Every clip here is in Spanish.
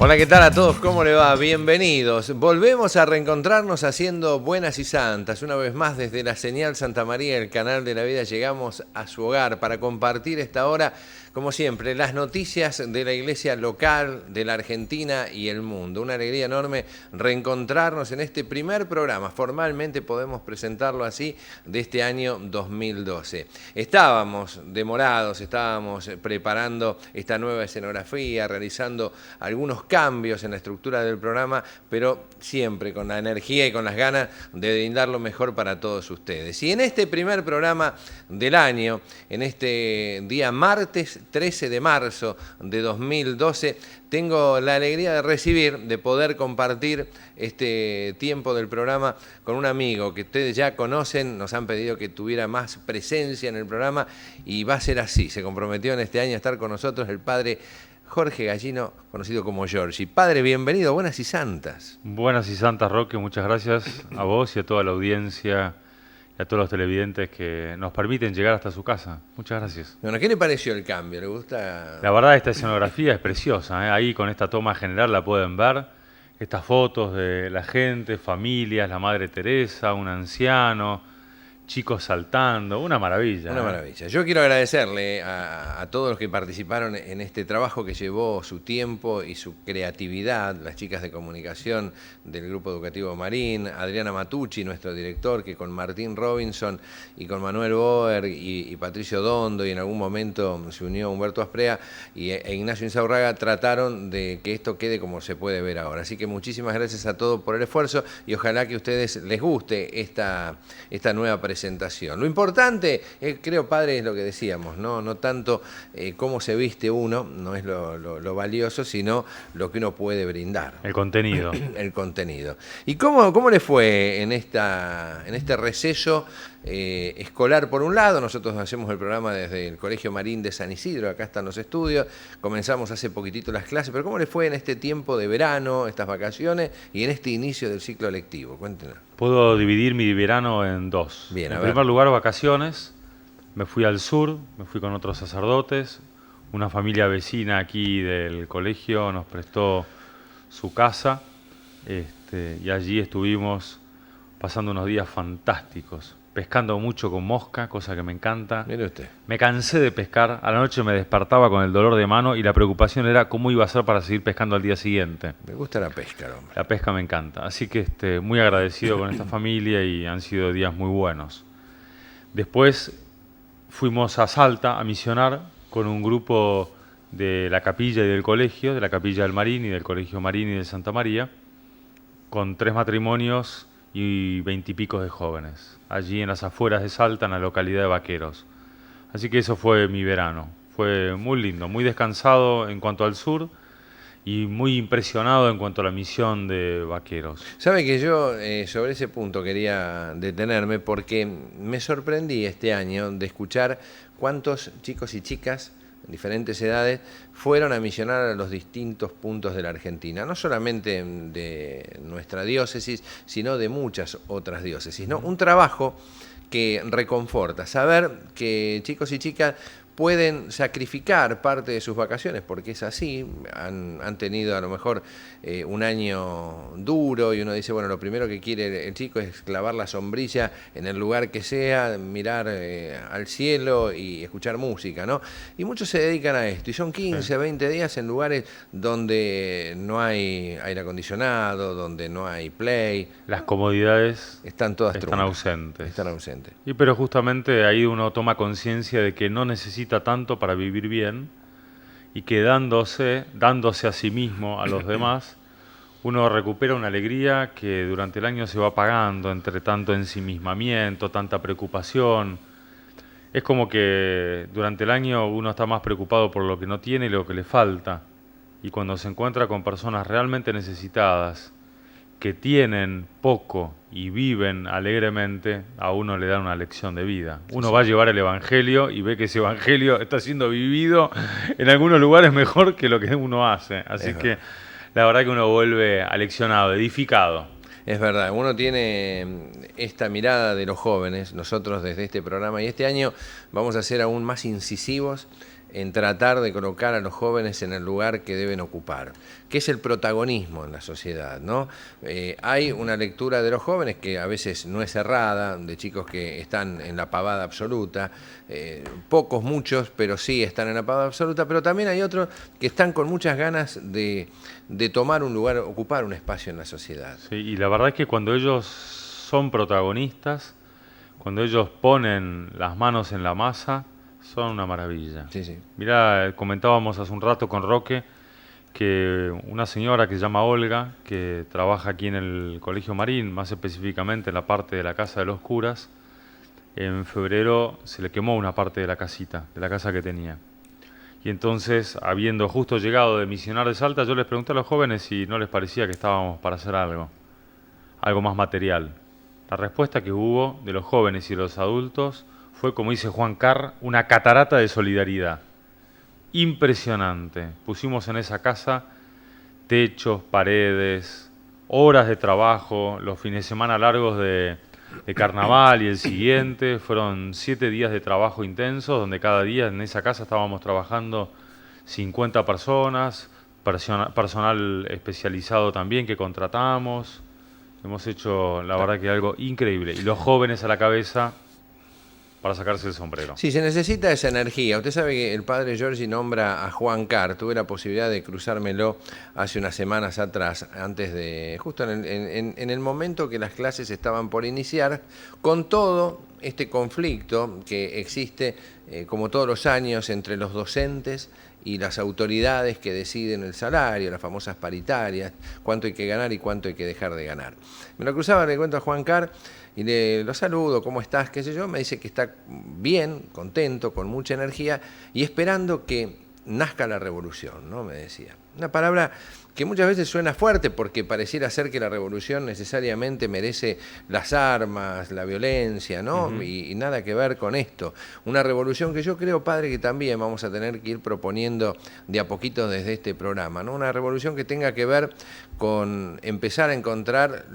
Hola, ¿qué tal a todos? ¿Cómo le va? Bienvenidos. Volvemos a reencontrarnos haciendo Buenas y Santas. Una vez más desde la señal Santa María, el canal de la vida, llegamos a su hogar para compartir esta hora, como siempre, las noticias de la iglesia local, de la Argentina y el mundo. Una alegría enorme reencontrarnos en este primer programa. Formalmente podemos presentarlo así, de este año 2012. Estábamos demorados, estábamos preparando esta nueva escenografía, realizando algunos cambios en la estructura del programa, pero siempre con la energía y con las ganas de brindar lo mejor para todos ustedes. Y en este primer programa del año, en este día martes 13 de marzo de 2012, tengo la alegría de recibir, de poder compartir este tiempo del programa con un amigo que ustedes ya conocen, nos han pedido que tuviera más presencia en el programa y va a ser así. Se comprometió en este año a estar con nosotros el padre Jorge Gallino, conocido como Giorgi. Padre, bienvenido, buenas y santas. Buenas y santas, Roque, muchas gracias a vos y a toda la audiencia y a todos los televidentes que nos permiten llegar hasta su casa. Muchas gracias. Bueno, ¿qué le pareció el cambio? ¿Le gusta? La verdad, esta escenografía es preciosa, ¿eh? Ahí con esta toma general la pueden ver. Estas fotos de la gente, familias, la Madre Teresa, un anciano, chicos saltando, una maravilla. Una maravilla. Yo quiero agradecerle a todos los que participaron en este trabajo que llevó su tiempo y su creatividad, las chicas de comunicación del Grupo Educativo Marín, Adriana Matucci, nuestro director, que con Martín Robinson y con Manuel Boer y Patricio Dondo, y en algún momento se unió Humberto Asprea e Ignacio Insaurraga, trataron de que esto quede como se puede ver ahora. Así que muchísimas gracias a todos por el esfuerzo y ojalá que a ustedes les guste esta nueva presentación. Lo importante, creo, padre, es lo que decíamos, no tanto cómo se viste uno, no es lo valioso, sino lo que uno puede brindar. El contenido. El contenido. ¿Y cómo le fue en este receso escolar? Por un lado, nosotros hacemos el programa desde el Colegio Marín de San Isidro, acá están los estudios, comenzamos hace poquitito las clases, pero ¿cómo le fue en este tiempo de verano, estas vacaciones y en este inicio del ciclo lectivo? Cuéntenos. Puedo dividir mi verano en dos. Bien, en primer lugar, vacaciones. Me fui al sur, me fui con otros sacerdotes. Una familia vecina aquí del colegio nos prestó su casa. Y allí estuvimos pasando unos días fantásticos. Pescando mucho con mosca, cosa que me encanta. Mire usted. Me cansé de pescar. A la noche me despertaba con el dolor de mano y la preocupación era cómo iba a ser para seguir pescando al día siguiente. Me gusta la pesca, hombre. La pesca me encanta. Así que muy agradecido con esta familia y han sido días muy buenos. Después fuimos a Salta a misionar con un grupo de la capilla y del colegio, de la capilla del Marín y del Colegio Marín y de Santa María, con 3 matrimonios y 20 y pico de jóvenes, allí en las afueras de Salta, en la localidad de Vaqueros. Así que eso fue mi verano. Fue muy lindo, muy descansado en cuanto al sur y muy impresionado en cuanto a la misión de Vaqueros. Sabe que yo sobre ese punto quería detenerme porque me sorprendí este año de escuchar cuántos chicos y chicas de diferentes edades fueron a misionar a los distintos puntos de la Argentina, no solamente de nuestra diócesis, sino de muchas otras diócesis, ¿no? Un trabajo que reconforta, saber que chicos y chicas pueden sacrificar parte de sus vacaciones, porque es así, han tenido a lo mejor un año duro y uno dice, bueno, lo primero que quiere el chico es clavar la sombrilla en el lugar que sea, mirar al cielo y escuchar música, ¿no? Y muchos se dedican a esto, y son 15, 20 días en lugares donde no hay aire acondicionado, donde no hay play. Las comodidades están todas están ausentes. Están ausentes. Y pero justamente ahí uno toma conciencia de que no necesita tanto para vivir bien y que dándose a sí mismo, a los demás, uno recupera una alegría que durante el año se va apagando entre tanto ensimismamiento, tanta preocupación. Es como que durante el año uno está más preocupado por lo que no tiene y lo que le falta. Y cuando se encuentra con personas realmente necesitadas, que tienen poco y viven alegremente, a uno le dan una lección de vida. Uno va a llevar el Evangelio y ve que ese Evangelio está siendo vivido en algunos lugares mejor que lo que uno hace. Así que la verdad que uno vuelve aleccionado, edificado. Es verdad, uno tiene esta mirada de los jóvenes, nosotros desde este programa, y este año vamos a ser aún más incisivos en tratar de colocar a los jóvenes en el lugar que deben ocupar, que es el protagonismo en la sociedad, ¿no? Hay una lectura de los jóvenes que a veces no es errada, de chicos que están en la pavada absoluta, pocos, muchos, pero sí están en la pavada absoluta, pero también hay otros que están con muchas ganas de tomar un lugar, ocupar un espacio en la sociedad. Sí, y la verdad es que cuando ellos son protagonistas, cuando ellos ponen las manos en la masa, son una maravilla. Sí, sí. Mirá, comentábamos hace un rato con Roque que una señora que se llama Olga, que trabaja aquí en el Colegio Marín, más específicamente en la parte de la Casa de los Curas, en febrero se le quemó una parte de la casita, de la casa que tenía. Y entonces, habiendo justo llegado de misionar de Salta, yo les pregunté a los jóvenes si no les parecía que estábamos para hacer algo más material. La respuesta que hubo de los jóvenes y de los adultos fue, como dice Juan Carr, una catarata de solidaridad. Impresionante. Pusimos en esa casa techos, paredes, horas de trabajo, los fines de semana largos de carnaval y el siguiente. Fueron 7 días de trabajo intenso, donde cada día en esa casa estábamos trabajando 50 personas, personal especializado también que contratamos. Hemos hecho, la verdad, que algo increíble. Y los jóvenes a la cabeza para sacarse el sombrero. Sí, se necesita esa energía. Usted sabe que el padre Giorgi nombra a Juan Carr. Tuve la posibilidad de cruzármelo hace unas semanas atrás, antes de, justo en el momento que las clases estaban por iniciar, con todo este conflicto que existe, como todos los años, entre los docentes y las autoridades que deciden el salario, las famosas paritarias, cuánto hay que ganar y cuánto hay que dejar de ganar. Me lo cruzaba, le cuento a Juan Carr y lo saludo, ¿cómo estás? ¿Qué sé yo? Me dice que está bien, contento, con mucha energía y esperando que nazca la revolución, ¿no? Me decía. Una palabra que muchas veces suena fuerte porque pareciera ser que la revolución necesariamente merece las armas, la violencia, ¿no? Y nada que ver con esto. Una revolución que yo creo, padre, que también vamos a tener que ir proponiendo de a poquito desde este programa, ¿no? Una revolución que tenga que ver con empezar a encontrar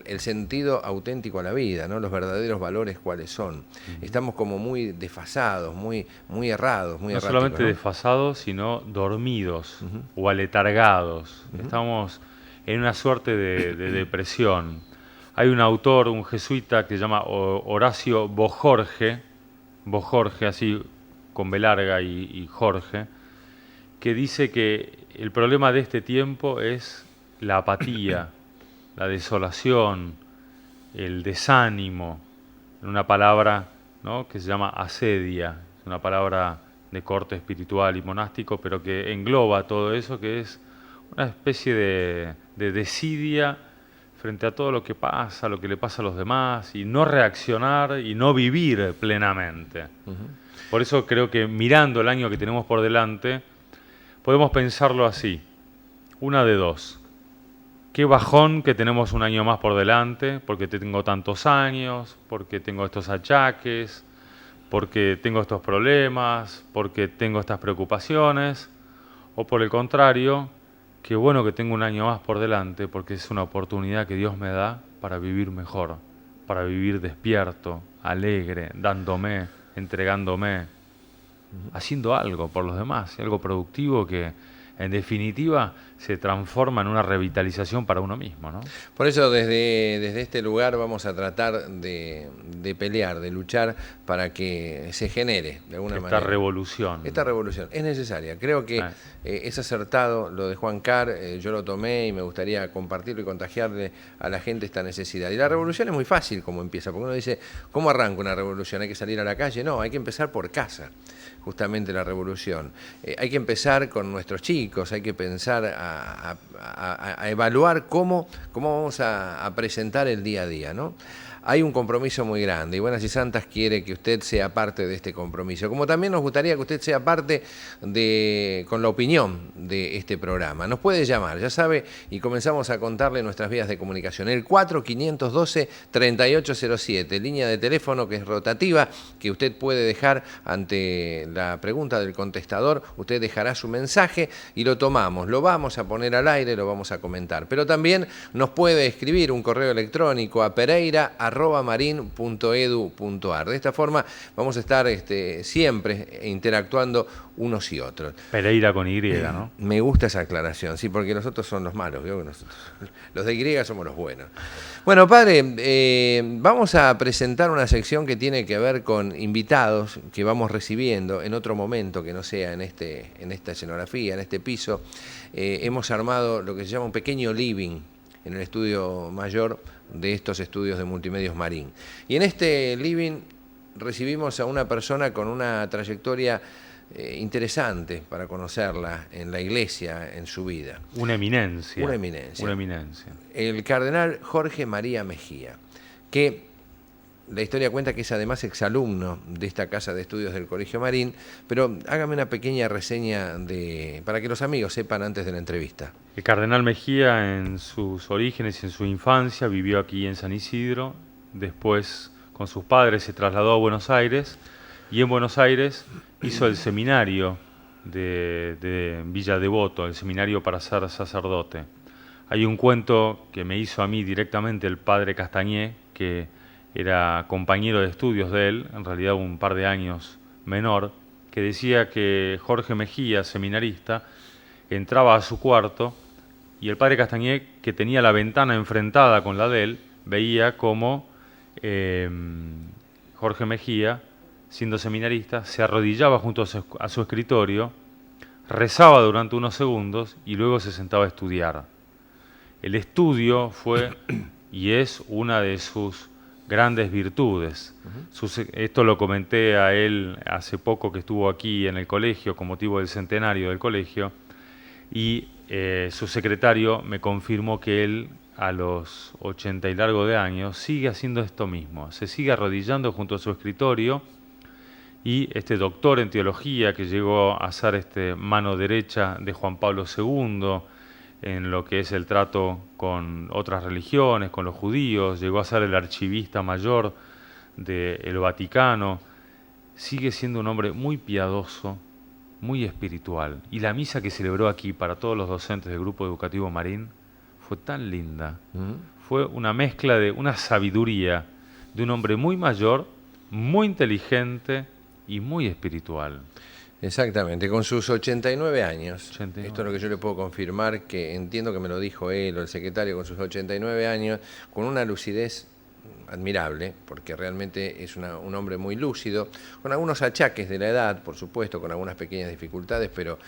el sentido auténtico a la vida, ¿no? Los verdaderos valores cuáles son. Estamos como muy desfasados, muy errados, muy no erráticos, solamente ¿no? Desfasados, sino dormidos o aletargados. Estamos en una suerte de depresión. Hay un autor, un jesuita que se llama Horacio Bojorge, así con B larga y Jorge, que dice que el problema de este tiempo es la apatía, la desolación, el desánimo, en una palabra, ¿no?, que se llama asedia, es una palabra de corte espiritual y monástico, pero que engloba todo eso, que es una especie de desidia frente a todo lo que pasa, lo que le pasa a los demás, y no reaccionar y no vivir plenamente. Por eso creo que mirando el año que tenemos por delante, podemos pensarlo así, una de dos. Qué bajón que tenemos un año más por delante, porque tengo tantos años, porque tengo estos achaques, porque tengo estos problemas, porque tengo estas preocupaciones, o por el contrario, qué bueno que tengo un año más por delante, porque es una oportunidad que Dios me da para vivir mejor, para vivir despierto, alegre, dándome, entregándome, haciendo algo por los demás, algo productivo que en definitiva se transforma en una revitalización para uno mismo, ¿no? Por eso desde este lugar vamos a tratar de pelear, de luchar para que se genere de alguna manera esta revolución. Esta revolución es necesaria. Creo que es acertado lo de Juan Carr, yo lo tomé y me gustaría compartirlo y contagiarle a la gente esta necesidad. Y la revolución es muy fácil como empieza, porque uno dice, ¿cómo arranca una revolución? ¿Hay que salir a la calle? No, hay que empezar por casa, justamente la revolución. Hay que empezar con nuestros chicos, hay que pensar a evaluar cómo vamos a presentar el día a día, ¿no? Hay un compromiso muy grande y Buenas y Santas quiere que usted sea parte de este compromiso, como también nos gustaría que usted sea parte con la opinión de este programa. Nos puede llamar, ya sabe, y comenzamos a contarle nuestras vías de comunicación. El 4512-3807, línea de teléfono que es rotativa, que usted puede dejar ante la pregunta del contestador. Usted dejará su mensaje y lo tomamos, lo vamos a poner al aire, lo vamos a comentar. Pero también nos puede escribir un correo electrónico a pereira@ marin.edu.ar. De esta forma vamos a estar siempre interactuando unos y otros. Pereira con Y, ¿no? Me gusta esa aclaración, sí, porque los otros son los malos, ¿vio? Los de Y somos los buenos. Bueno, padre, vamos a presentar una sección que tiene que ver con invitados que vamos recibiendo en otro momento que no sea en esta escenografía, en este piso. Hemos armado lo que se llama un pequeño living en el estudio mayor de estos estudios de Multimedios Marín. Y en este living recibimos a una persona con una trayectoria interesante para conocerla en la iglesia, en su vida. Una eminencia. Una eminencia. Una eminencia. El cardenal Jorge María Mejía, que la historia cuenta que es además exalumno de esta casa de estudios del Colegio Marín, pero hágame una pequeña reseña para que los amigos sepan antes de la entrevista. El cardenal Mejía en sus orígenes y en su infancia vivió aquí en San Isidro, después con sus padres se trasladó a Buenos Aires y en Buenos Aires hizo el seminario de Villa Devoto, el seminario para ser sacerdote. Hay un cuento que me hizo a mí directamente el padre Castañé, que era compañero de estudios de él, en realidad un par de años menor, que decía que Jorge Mejía, seminarista, entraba a su cuarto y el padre Castañé, que tenía la ventana enfrentada con la de él, veía cómo Jorge Mejía, siendo seminarista, se arrodillaba junto a su escritorio, rezaba durante unos segundos y luego se sentaba a estudiar. El estudio fue y es una de sus grandes virtudes. Esto lo comenté a él hace poco que estuvo aquí en el colegio con motivo del centenario del colegio y su secretario me confirmó que él a los 80 y largo de años sigue haciendo esto mismo, se sigue arrodillando junto a su escritorio y este doctor en teología que llegó a ser mano derecha de Juan Pablo II en lo que es el trato con otras religiones, con los judíos, llegó a ser el archivista mayor del Vaticano, sigue siendo un hombre muy piadoso, muy espiritual. Y la misa que celebró aquí para todos los docentes del Grupo Educativo Marín fue tan linda. Fue una mezcla de una sabiduría de un hombre muy mayor, muy inteligente y muy espiritual. Exactamente, con sus 89 años, 89. Esto es lo que yo le puedo confirmar, que entiendo que me lo dijo él o el secretario, con sus 89 años, con una lucidez admirable, porque realmente es un hombre muy lúcido, con algunos achaques de la edad, por supuesto, con algunas pequeñas dificultades, pero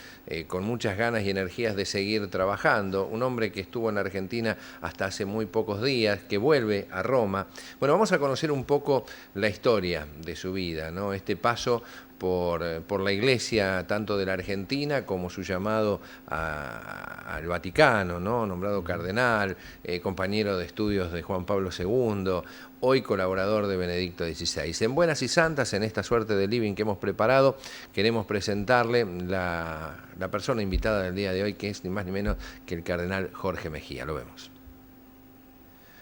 con muchas ganas y energías de seguir trabajando. Un hombre que estuvo en Argentina hasta hace muy pocos días, que vuelve a Roma. Bueno, vamos a conocer un poco la historia de su vida, ¿no? Este paso por la Iglesia, tanto de la Argentina como su llamado al Vaticano, ¿no? Nombrado cardenal, compañero de estudios de Juan Pablo II, hoy colaborador de Benedicto XVI. En Buenas y Santas, en esta suerte de living que hemos preparado, queremos presentarle la persona invitada del día de hoy, que es ni más ni menos que el cardenal Jorge Mejía. Lo vemos.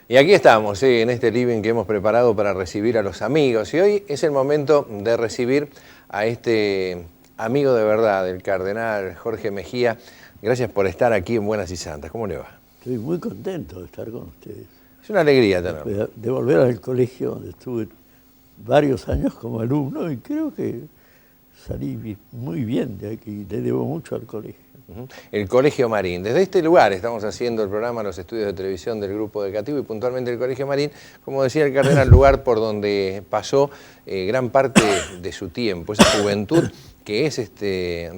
Y aquí estamos, en este living que hemos preparado para recibir a los amigos. Y hoy es el momento de recibir a este amigo de verdad, el cardenal Jorge Mejía. Gracias por estar aquí en Buenas y Santas. ¿Cómo le va? Estoy muy contento de estar con ustedes. Es una alegría tenerlo. De volver al colegio donde estuve varios años como alumno y creo que salí muy bien de aquí. Le debo mucho al colegio. El Colegio Marín. Desde este lugar estamos haciendo el programa Los Estudios de Televisión del Grupo Educativo y puntualmente el Colegio Marín, como decía el cardenal, lugar por donde pasó gran parte de su tiempo, esa juventud que es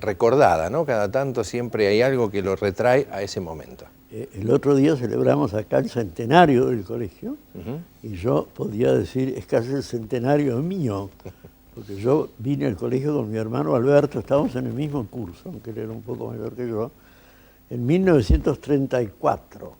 recordada, ¿no? Cada tanto siempre hay algo que lo retrae a ese momento. El otro día celebramos acá el centenario del colegio y yo podía decir, es casi el centenario mío. Porque yo vine al colegio con mi hermano Alberto, estábamos en el mismo curso, aunque él era un poco mayor que yo, en 1934.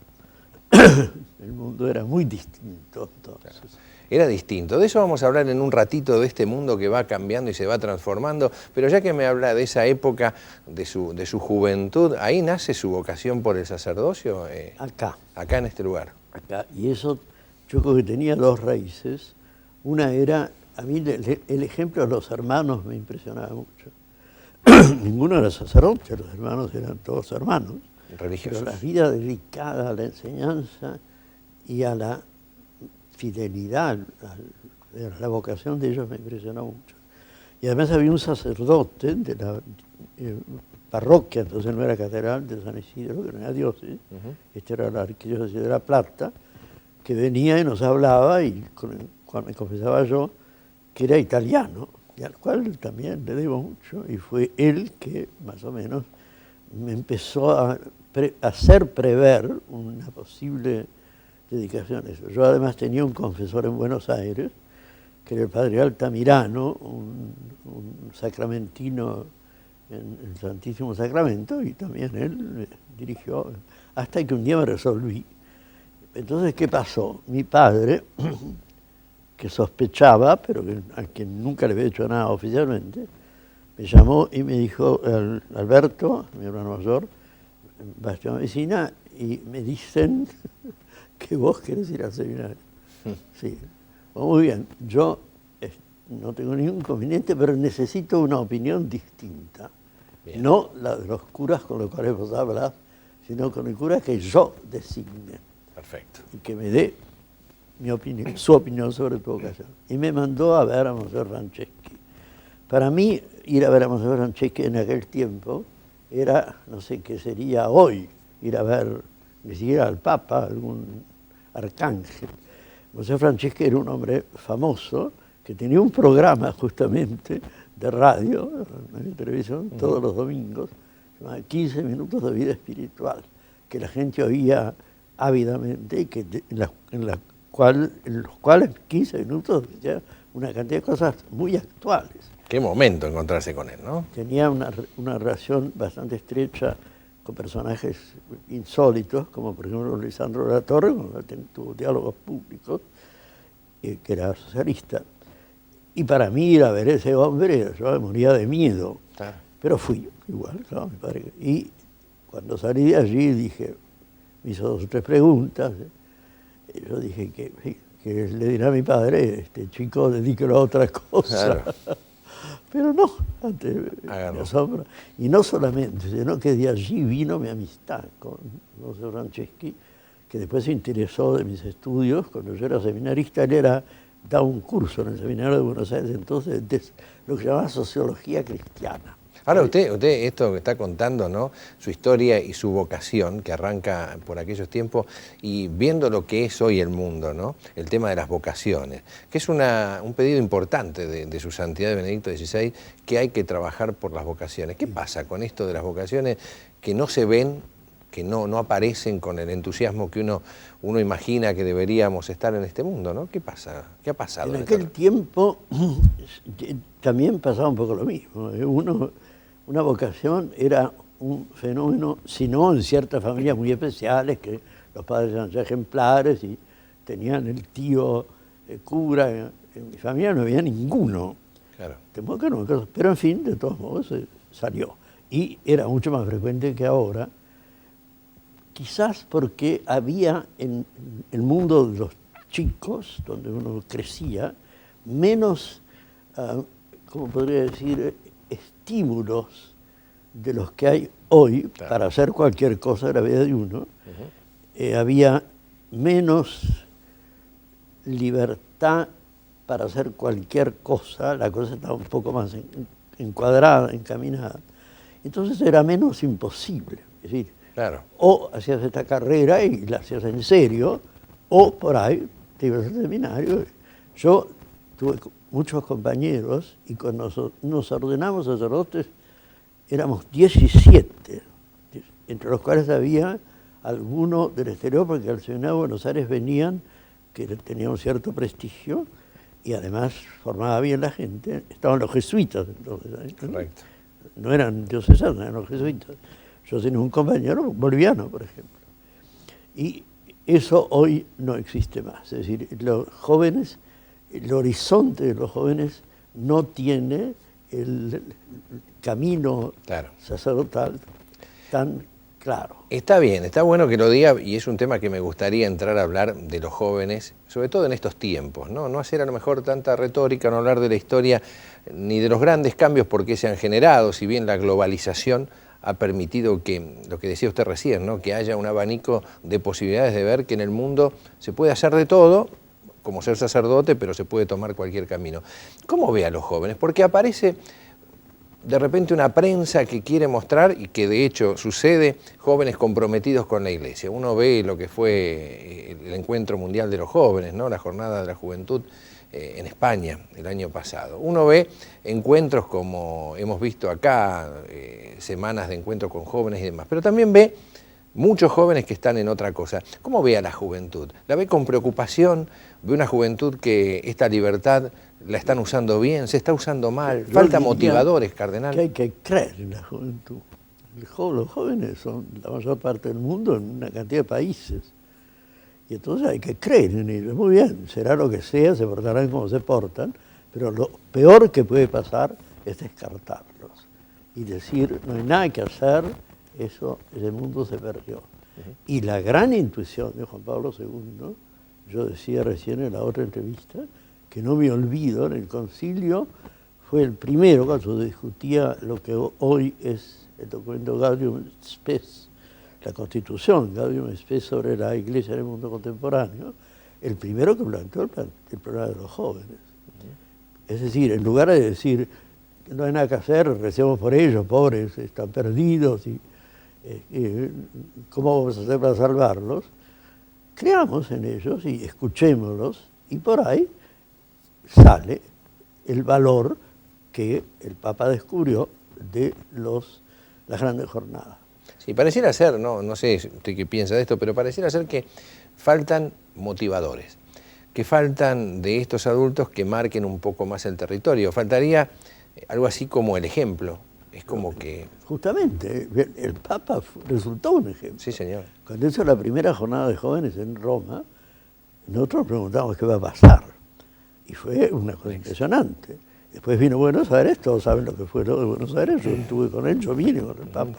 El mundo era muy distinto entonces. Era distinto. De eso vamos a hablar en un ratito, de este mundo que va cambiando y se va transformando, pero ya que me habla de esa época, de su juventud, ¿ahí nace su vocación por el sacerdocio? Acá en este lugar. Acá. Y eso yo creo que tenía dos raíces. Una era... A mí el ejemplo de los hermanos me impresionaba mucho. Ninguno era sacerdote, los hermanos eran todos hermanos. Religiosos. Pero la vida dedicada a la enseñanza y a la fidelidad a la vocación de ellos me impresionó mucho. Y además había un sacerdote de la parroquia, entonces no era catedral, de San Isidro, que no era diócesis, este era la arquidiócesis de La Plata, que venía y nos hablaba y cuando me confesaba yo que era italiano, y al cual también le debo mucho, y fue él que más o menos me empezó a hacer prever una posible dedicación a eso. Yo además tenía un confesor en Buenos Aires, que era el padre Altamirano, un sacramentino en el Santísimo Sacramento, y también él me dirigió, hasta que un día me resolví. Entonces, ¿qué pasó? Mi padre, que sospechaba, pero a quien nunca le había hecho nada oficialmente, me llamó y me dijo, Alberto, mi hermano mayor, va a estudiar medicina, y me dicen que vos querés ir al seminario. Sí. Muy bien, yo no tengo ningún inconveniente, pero necesito una opinión distinta. Bien. No la de los curas con los cuales vos hablas, sino con el cura que yo designe. Perfecto. Y que me dé mi opinión, su opinión sobre tu vocación. Y me mandó a ver a Monseñor Franceschi. Para mí, ir a ver a Monseñor Franceschi en aquel tiempo era, no sé qué sería hoy, ir a ver, ni siquiera al Papa, algún arcángel. Monseñor Franceschi era un hombre famoso que tenía un programa justamente de radio, en televisión, todos los domingos, 15 minutos de vida espiritual, que la gente oía ávidamente y que en los cuales 15 minutos decía una cantidad de cosas muy actuales. Qué momento encontrarse con él, ¿no? Tenía una relación bastante estrecha con personajes insólitos, como por ejemplo Lisandro de la Torre, cuando tuvo diálogos públicos, que era socialista. Y para mí ir a ver a ese hombre, yo me moría de miedo. Claro. Pero fui, igual, claro, mi padre. Y cuando salí de allí dije, me hizo 2 o 3 preguntas. Y yo dije que le dirá a mi padre, este chico, dedíquelo a otra cosa. Claro. Pero no, antes me asombra. Y no solamente, sino que de allí vino mi amistad con Monseñor Franceschi, que después se interesó de mis estudios. Cuando yo era seminarista, él daba un curso en el Seminario de Buenos Aires, entonces, de lo que se llamaba Sociología Cristiana. Ahora usted esto que está contando, ¿no? Su historia y su vocación, que arranca por aquellos tiempos, y viendo lo que es hoy el mundo, ¿no? El tema de las vocaciones, que es un pedido importante de su santidad de Benedicto XVI, que hay que trabajar por las vocaciones. ¿Qué pasa con esto de las vocaciones que no se ven, que no aparecen con el entusiasmo que uno imagina que deberíamos estar en este mundo, ¿no? ¿Qué pasa? ¿Qué ha pasado? En aquel tiempo también pasaba un poco lo mismo. Una vocación era un fenómeno, si no en ciertas familias muy especiales, que los padres eran ya ejemplares y tenían el tío cura. En mi familia no había ninguno. Claro. Pero en fin, de todos modos salió. Y era mucho más frecuente que ahora, quizás porque había en el mundo de los chicos, donde uno crecía, menos, ¿cómo podría decir?, estímulos de los que hay hoy, claro, para hacer cualquier cosa de la vida de uno. Había menos libertad para hacer cualquier cosa, la cosa estaba un poco más encuadrada, encaminada. Entonces era menos imposible. Es decir, claro, o hacías esta carrera y la hacías en serio, o por ahí te ibas al seminario. Yo tuve muchos compañeros y cuando nos ordenamos sacerdotes éramos 17, entre los cuales había algunos del exterior, porque al Seminario de Buenos Aires venían, que tenían un cierto prestigio y además formaba bien la gente. Estaban los jesuitas entonces, ¿no? Correcto. No eran diocesanos, eran los jesuitas. Yo tenía un compañero boliviano, por ejemplo. Y eso hoy no existe más. Es decir, los jóvenes, el horizonte de los jóvenes no tiene el camino, claro, sacerdotal tan claro. Está bien, está bueno que lo diga y es un tema que me gustaría entrar a hablar de los jóvenes, sobre todo en estos tiempos, ¿no? No hacer a lo mejor tanta retórica, no hablar de la historia ni de los grandes cambios porque se han generado, si bien la globalización ha permitido que, lo que decía usted recién, ¿no? Que haya un abanico de posibilidades de ver que en el mundo se puede hacer de todo, como ser sacerdote, pero se puede tomar cualquier camino. ¿Cómo ve a los jóvenes? Porque aparece de repente una prensa que quiere mostrar, y que de hecho sucede, jóvenes comprometidos con la Iglesia. Uno ve lo que fue el Encuentro Mundial de los Jóvenes, ¿no? La Jornada de la Juventud en España el año pasado. Uno ve encuentros como hemos visto acá, semanas de encuentros con jóvenes y demás, pero también ve muchos jóvenes que están en otra cosa. ¿Cómo ve a la juventud? ¿La ve con preocupación? ¿Ve una juventud que esta libertad la están usando bien, se está usando mal? ¿Falta motivadores, cardenal? Que hay que creer en la juventud. Los jóvenes son la mayor parte del mundo en una cantidad de países. Y entonces hay que creer en ellos. Muy bien, será lo que sea, se portarán como se portan, pero lo peor que puede pasar es descartarlos y decir, no hay nada que hacer, ese mundo se perdió. Y la gran intuición de Juan Pablo II, yo decía recién en la otra entrevista, que no me olvido, en el concilio fue el primero cuando discutía lo que hoy es el documento Gaudium Spes, la Constitución Gaudium Spes sobre la Iglesia en el mundo contemporáneo, el primero que planteó el problema de los jóvenes. Es decir, en lugar de decir, no hay nada que hacer, recemos por ellos, pobres, están perdidos, y ¿cómo vamos a hacer para salvarlos? Creamos en ellos y escuchémoslos, y por ahí sale el valor que el Papa descubrió de las grandes jornadas. Sí, pareciera ser, no sé usted qué piensa de esto, pero pareciera ser que faltan motivadores, que faltan de estos adultos que marquen un poco más el territorio. Faltaría algo así como el ejemplo. Es como que... Justamente, el Papa resultó un ejemplo. Sí, señor. Cuando hizo la primera jornada de jóvenes en Roma, nosotros preguntamos qué va a pasar. Y fue una cosa impresionante. Después vino Buenos Aires, todos saben lo que fue lo de Buenos Aires, yo estuve con él, yo vine con el Papa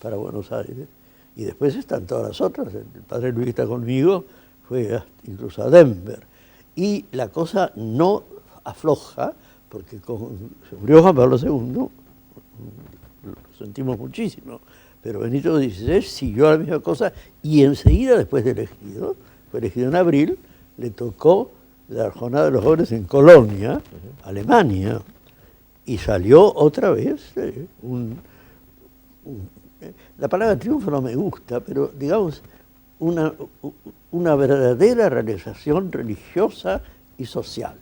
para Buenos Aires. Y después están todas las otras, el padre Luis está conmigo, fue incluso a Denver. Y la cosa no afloja, porque se murió Juan Pablo II, lo sentimos muchísimo, pero Benito XVI siguió la misma cosa y enseguida después de elegido, fue elegido en abril, le tocó la jornada de los jóvenes en Colonia, Alemania, y salió otra vez la palabra triunfo no me gusta, pero digamos una verdadera realización religiosa y social.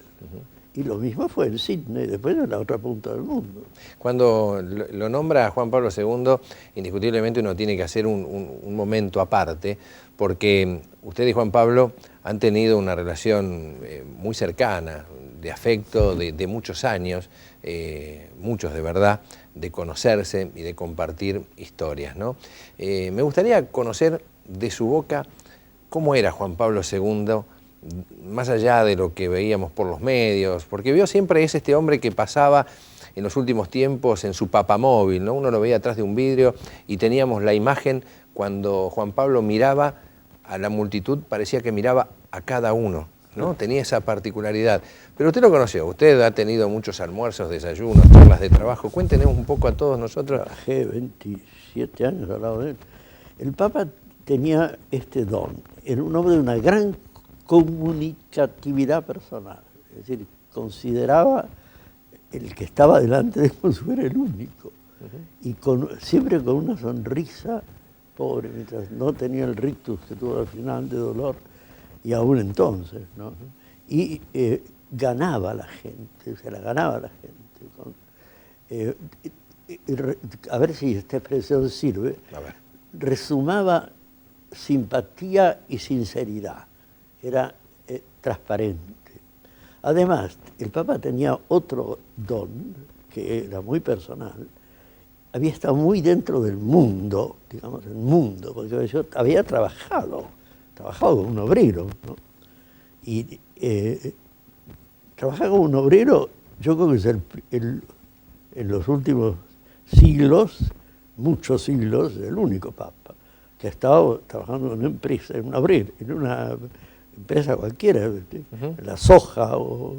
Y lo mismo fue en Sydney, después en la otra punta del mundo. Cuando lo nombra Juan Pablo II, indiscutiblemente uno tiene que hacer un momento aparte, porque usted y Juan Pablo han tenido una relación muy cercana, de afecto, de muchos años, muchos de verdad, de conocerse y de compartir historias, ¿no? Me gustaría conocer de su boca cómo era Juan Pablo II, más allá de lo que veíamos por los medios, porque vio siempre es este hombre que pasaba en los últimos tiempos en su papamóvil, ¿no? Uno lo veía atrás de un vidrio y teníamos la imagen cuando Juan Pablo miraba a la multitud, parecía que miraba a cada uno, ¿no? Tenía esa particularidad. Pero usted lo conoció, usted ha tenido muchos almuerzos, desayunos, charlas de trabajo. Cuéntenos un poco a todos nosotros. Trabajé 27 años al lado de él. El Papa tenía este don, era un hombre de una gran comunicatividad personal, es decir, consideraba el que estaba delante de él como si fuera el único, y siempre con una sonrisa, pobre, mientras no tenía el rictus que tuvo al final de dolor, y aún entonces, ¿no? Y ganaba a la gente, se la ganaba a la gente. A ver si esta expresión sirve, resumaba simpatía y sinceridad. Era transparente. Además, el Papa tenía otro don, que era muy personal. Había estado muy dentro del mundo, digamos, el mundo, porque yo había trabajado como un obrero, ¿no? Y trabajar como un obrero, yo creo que es en los últimos siglos, muchos siglos, el único Papa que ha estado trabajando en una empresa, en una empresa cualquiera, en la soja o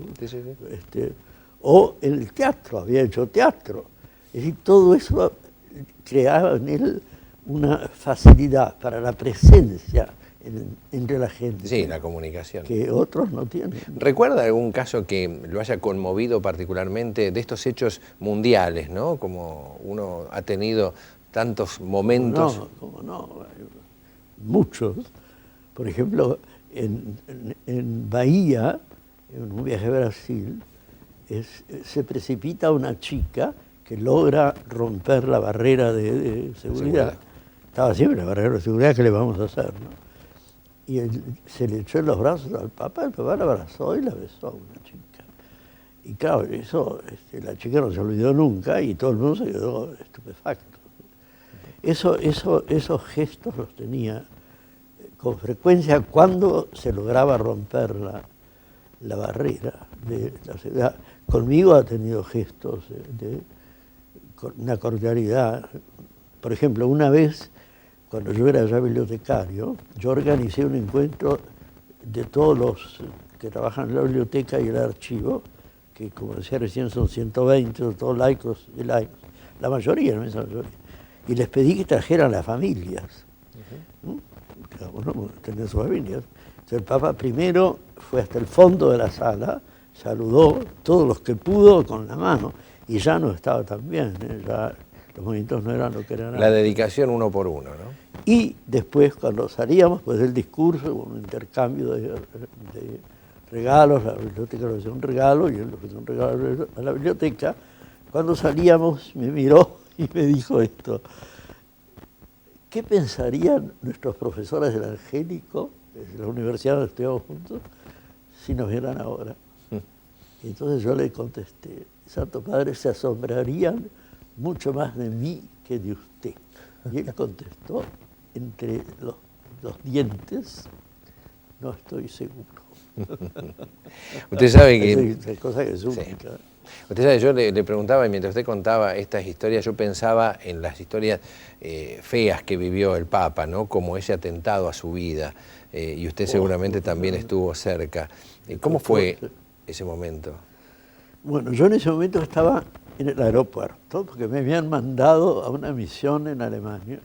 en el teatro, había hecho teatro. Es decir, todo eso creaba en él una facilidad para la presencia entre la gente. Sí, la comunicación. Que otros no tienen. ¿Recuerda algún caso que lo haya conmovido particularmente de estos hechos mundiales, ¿no? Como uno ha tenido tantos momentos. No, como no, muchos. Por ejemplo, en Bahía, en un viaje a Brasil, se precipita una chica que logra romper la barrera de seguridad. Estaba siempre la barrera de seguridad, ¿qué le vamos a hacer, no? Y se le echó en los brazos al Papa, el Papa la abrazó y la besó a una chica. Y claro, eso la chica no se olvidó nunca y todo el mundo se quedó estupefacto. Esos gestos los tenía con frecuencia cuando se lograba romper la barrera de la seguridad. Conmigo ha tenido gestos de una cordialidad. Por ejemplo, una vez, cuando yo era ya bibliotecario, yo organicé un encuentro de todos los que trabajan en la biblioteca y el archivo, que como decía recién son 120, son todos laicos y laicos, la mayoría, no es la mayoría. Y les pedí que trajeran las familias. Cada uno tenía sus familias. Entonces el Papa primero fue hasta el fondo de la sala, saludó todos los que pudo con la mano, y ya no estaba tan bien, ya los movimientos no eran lo que eran. La dedicación uno por uno, ¿no? Y después, cuando salíamos, pues del discurso, un intercambio de regalos, la biblioteca le ofreció un regalo y él le ofreció un regalo a la biblioteca. Cuando salíamos, me miró y me dijo esto: ¿qué pensarían nuestros profesores del Angélico, de la universidad donde estudiamos juntos, si nos vieran ahora? Y entonces yo le contesté: Santo Padre, se asombrarían mucho más de mí que de usted. Y él contestó, entre los dientes, no estoy seguro. Usted sabe que... Es cosa que es única. Sí. Usted sabe, yo le preguntaba, y mientras usted contaba estas historias, yo pensaba en las historias feas que vivió el Papa, ¿no? Como ese atentado a su vida. Y usted seguramente también estuvo cerca. ¿Cómo fue ese momento? Bueno, yo en ese momento estaba en el aeropuerto, porque me habían mandado a una misión en Alemania.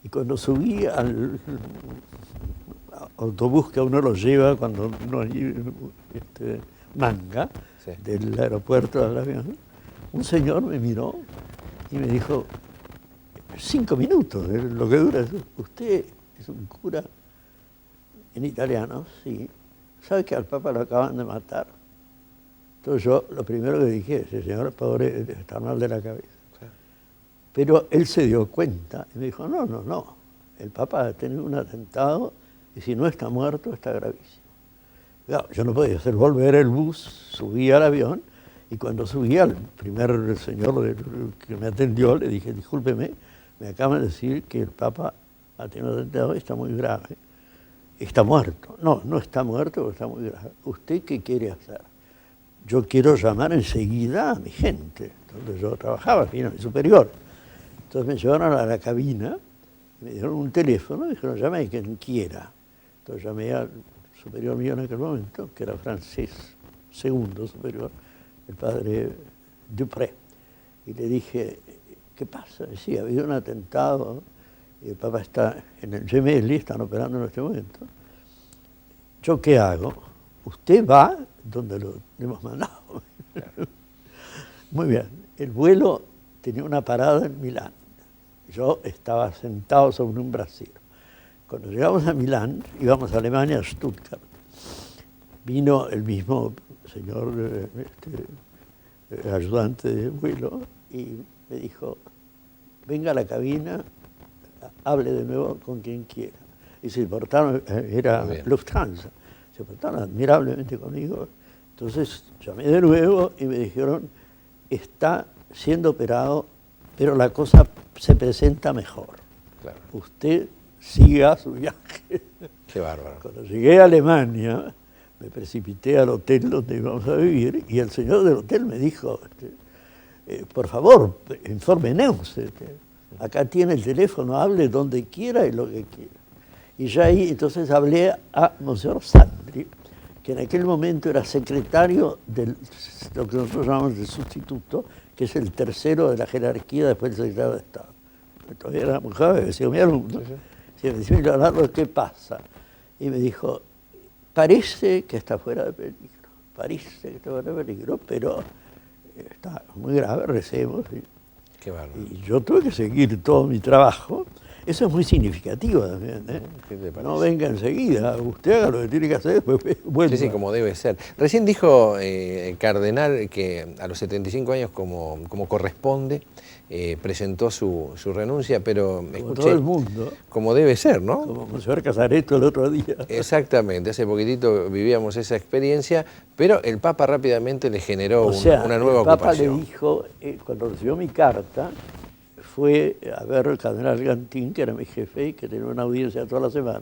Y cuando subí al autobús que a uno lo lleva cuando uno manga, sí, del aeropuerto al avión, un señor me miró y me dijo: 5 minutos, lo que dura. ¿Usted es un cura? En italiano, sí. ¿Sabe que al Papa lo acaban de matar? Entonces yo lo primero que dije: ese señor pobre está mal de la cabeza. Sí. Pero él se dio cuenta y me dijo: no, el Papa ha tenido un atentado y si no está muerto está gravísimo. Claro, yo no podía hacer volver el bus, subí al avión y cuando subí al primer señor que me atendió le dije: discúlpeme, me acaban de decir que el Papa ha tenido un atentado y está muy grave. Está muerto. No está muerto, pero está muy grave. ¿Usted qué quiere hacer? Yo quiero llamar enseguida a mi gente. Entonces yo trabajaba aquí en mi superior. Entonces me llevaron a la cabina, me dieron un teléfono y dijeron: llame a quien quiera. Entonces llamé al superior mío en aquel momento, que era francés, segundo superior, el padre Dupré. Y le dije: ¿qué pasa? Sí, ha habido un atentado y el Papa está en el Gemelli, están operando en este momento. ¿Yo qué hago? Usted va donde lo hemos mandado. Muy bien. El vuelo tenía una parada en Milán. Yo estaba sentado sobre un brasero. Cuando llegamos a Milán, íbamos a Alemania, a Stuttgart. Vino el mismo señor ayudante de vuelo y me dijo: venga a la cabina, hable de nuevo con quien quiera. Y se portaron, era Lufthansa, se portaron admirablemente conmigo. Entonces llamé de nuevo y me dijeron: está siendo operado, pero la cosa se presenta mejor. Claro. Usted siga su viaje. Qué bárbaro. Cuando llegué a Alemania, me precipité al hotel donde íbamos a vivir y el señor del hotel me dijo: por favor, infórmenos. Acá tiene el teléfono, hable donde quiera y lo que quiera. Y ya ahí entonces hablé a Monseñor Sandri, que en aquel momento era secretario de lo que nosotros llamamos el sustituto, que es el tercero de la jerarquía después del secretario de Estado. Todavía era muy joven, me decía: mi alumno, me decía: Leonardo, ¿qué pasa? y me dijo, parece que está fuera de peligro, parece que está fuera de peligro, pero está muy grave, recemos. Qué bárbaro. Y yo tuve que seguir todo mi trabajo. Eso es muy significativo también, ¿eh? ¿Qué te parece? No venga enseguida, usted haga lo que tiene que hacer, después vuelva. Sí, sí, como debe ser. Recién dijo Cardenal que a los 75 años, como corresponde, presentó su renuncia, pero Como escuché, todo el mundo, como debe ser, ¿no? como Monseñor Casareto el otro día. Exactamente, hace poquitito vivíamos esa experiencia, pero el Papa rápidamente le generó O sea, una nueva el Papa ocupación. le dijo, cuando recibió mi carta, fue a ver al cardenal Gantín, que era mi jefe y que tenía una audiencia toda la semana,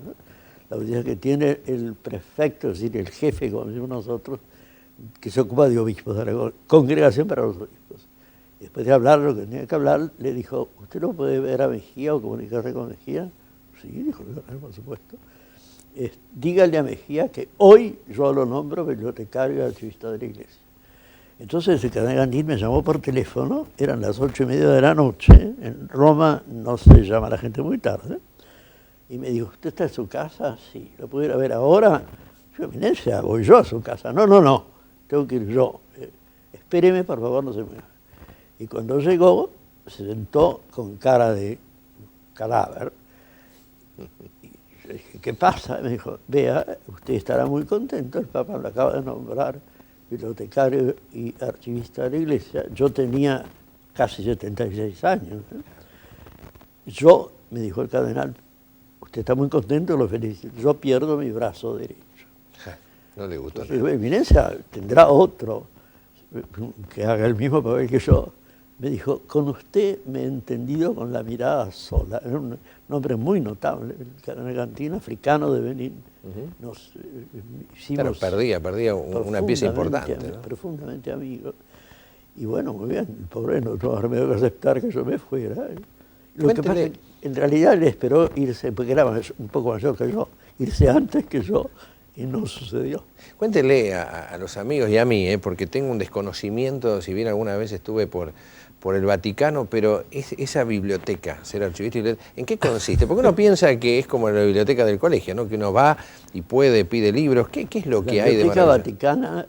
la audiencia que tiene el prefecto, es decir, el jefe, como decimos nosotros, que se ocupa de obispos, de la congregación para los obispos. Y después de hablar lo que tenía que hablar, le dijo, ¿usted no puede ver a Mejía o comunicarse con Mejía? Sí, dijo el cardenal, por supuesto. Dígale a Mejía que hoy yo lo nombro bibliotecario y archivista de la iglesia. Entonces el cardenal Gantín me llamó por teléfono, eran las 8:30 de la noche, en Roma no se llama a la gente muy tarde, y me dijo, ¿usted está en su casa? Sí, ¿lo pudiera ver ahora? Yo, Eminencia, voy yo a su casa. No, tengo que ir yo. Espéreme, por favor, no se mueva. Y cuando llegó, se sentó con cara de cadáver. Y yo dije, ¿qué pasa? Me dijo, vea, usted estará muy contento, el Papa lo acaba de nombrar bibliotecario y archivista de la iglesia. Yo tenía casi 76 años. Yo, me dijo el cardenal, usted está muy contento, lo felicito. Yo pierdo mi brazo derecho. No le gustó. Entonces, Eminencia, tendrá otro que haga el mismo papel que yo. Me dijo, con usted me he entendido con la mirada sola. Era un hombre muy notable, el cardenal Gantín, africano de Benín. Nos hicimos Claro, perdía una pieza importante, ¿no? Profundamente amigos. Y bueno, muy bien, el pobre no tuvo remedio que aceptar que yo me fuera. Lo que pasa es que en realidad él esperó irse, porque era un poco mayor que yo, irse antes que yo, y no sucedió. Cuéntele a los amigos y a mí, porque tengo un desconocimiento, si bien alguna vez estuve por el Vaticano, pero esa biblioteca, ser archivista, ¿en qué consiste? Porque uno piensa que es como la biblioteca del colegio, ¿no? Que uno va y pide libros. ¿Qué es lo que hay de La Biblioteca maravilloso? Vaticana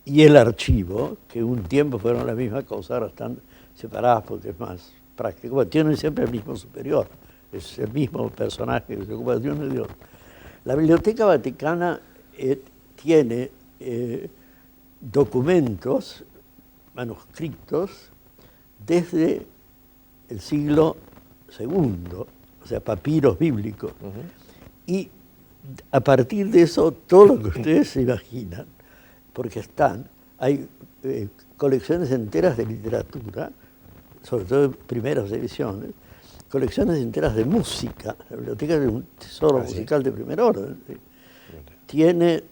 y el archivo, que un tiempo fueron la misma cosa, ahora están separadas porque es más práctico. Bueno, tienen siempre el mismo superior, es el mismo personaje que se ocupa de uno y de otro. La Biblioteca Vaticana tiene documentos, manuscritos, desde el siglo II, o sea, papiros bíblicos. Y a partir de eso, todo lo que ustedes se imaginan, porque hay colecciones enteras de literatura, sobre todo de primeras ediciones, colecciones enteras de música. La biblioteca es un tesoro musical de primer orden. ¿Sí? Tiene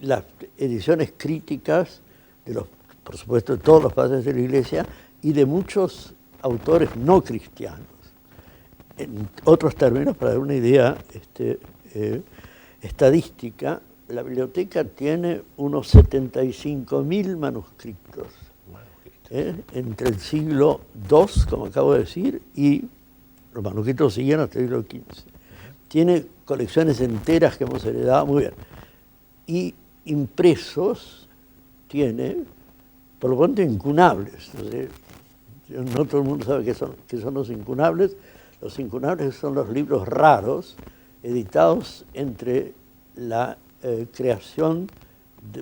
las ediciones críticas de por supuesto, de todos los padres de la Iglesia y de muchos autores no cristianos. En otros términos, para dar una idea estadística, la biblioteca tiene unos 75.000 manuscritos. Entre el siglo II, como acabo de decir, y los manuscritos siguen hasta el siglo XV. Tiene colecciones enteras que hemos heredado, muy bien. Y impresos tiene, por lo pronto, incunables. No todo el mundo sabe qué son los incunables. Los incunables son los libros raros editados entre la creación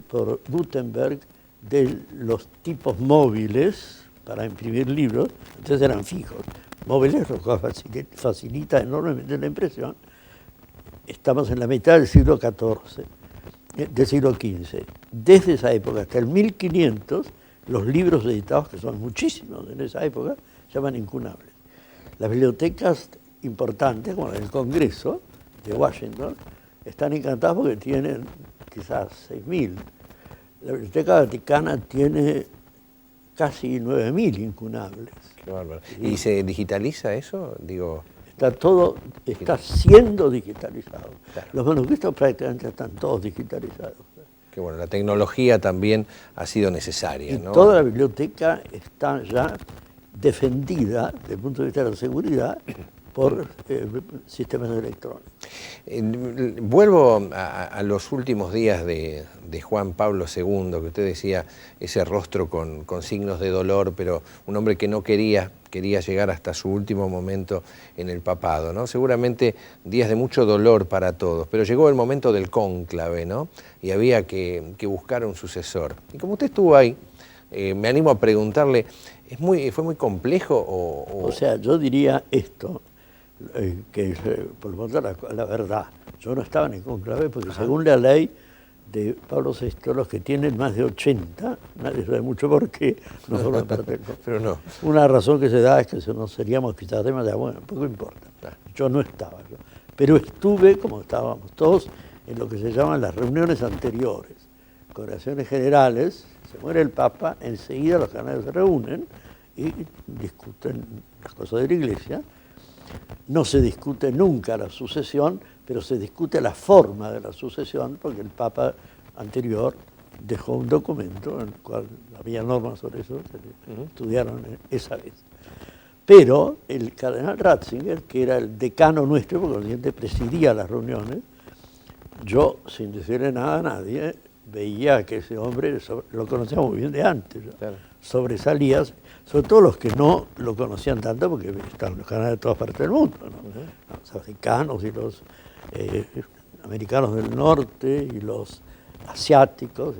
por Gutenberg de los tipos móviles para imprimir libros. Entonces eran fijos. Móviles, lo cual facilita enormemente la impresión. Estamos en la mitad del siglo XIV, del siglo XV. Desde esa época hasta el 1500, los libros editados, que son muchísimos en esa época, se llaman incunables. Las bibliotecas importantes, como la del Congreso de Washington, están encantadas porque tienen quizás 6.000. La Biblioteca Vaticana tiene casi 9.000 incunables. Qué bárbaro. ¿Y se digitaliza eso? Digo, está siendo digitalizado. Claro. Los manuscritos prácticamente están todos digitalizados. que bueno, la tecnología también ha sido necesaria, Y ¿no? toda la biblioteca está ya defendida desde el punto de vista de la seguridad por sistemas electrónicos. Vuelvo a los últimos días de Juan Pablo II, que usted decía, ese rostro con signos de dolor, pero un hombre que no quería llegar hasta su último momento en el papado, ¿no? Seguramente días de mucho dolor para todos, pero llegó el momento del cónclave, ¿no? Y había que buscar un sucesor. Y como usted estuvo ahí, me animo a preguntarle, ¿fue muy complejo? O sea, yo diría esto, que por lo tanto la verdad, yo no estaba en el cónclave porque según la ley de Pablo VI, los que tienen más de 80, nadie sabe mucho por qué, no forman parte del cónclave. Pero no. Una razón que se da es que si no seríamos quizás demasiado, bueno, poco importa. Yo no estaba, pero estuve, como estábamos todos, en lo que se llaman las reuniones anteriores, congregaciones generales. Se muere el Papa, enseguida los canales se reúnen y discuten las cosas de la Iglesia. No se discute nunca la sucesión, pero se discute la forma de la sucesión, porque el Papa anterior dejó un documento en el cual había normas sobre eso que se estudiaron esa vez. Pero el cardenal Ratzinger, que era el decano nuestro, porque el presidente presidía las reuniones, yo, sin decirle nada a nadie, veía que ese hombre, lo conocía muy bien de antes, claro, sobresalía, sobre todo los que no lo conocían tanto, porque están los canales de todas partes del mundo, ¿no? Los africanos y los americanos del norte y los asiáticos,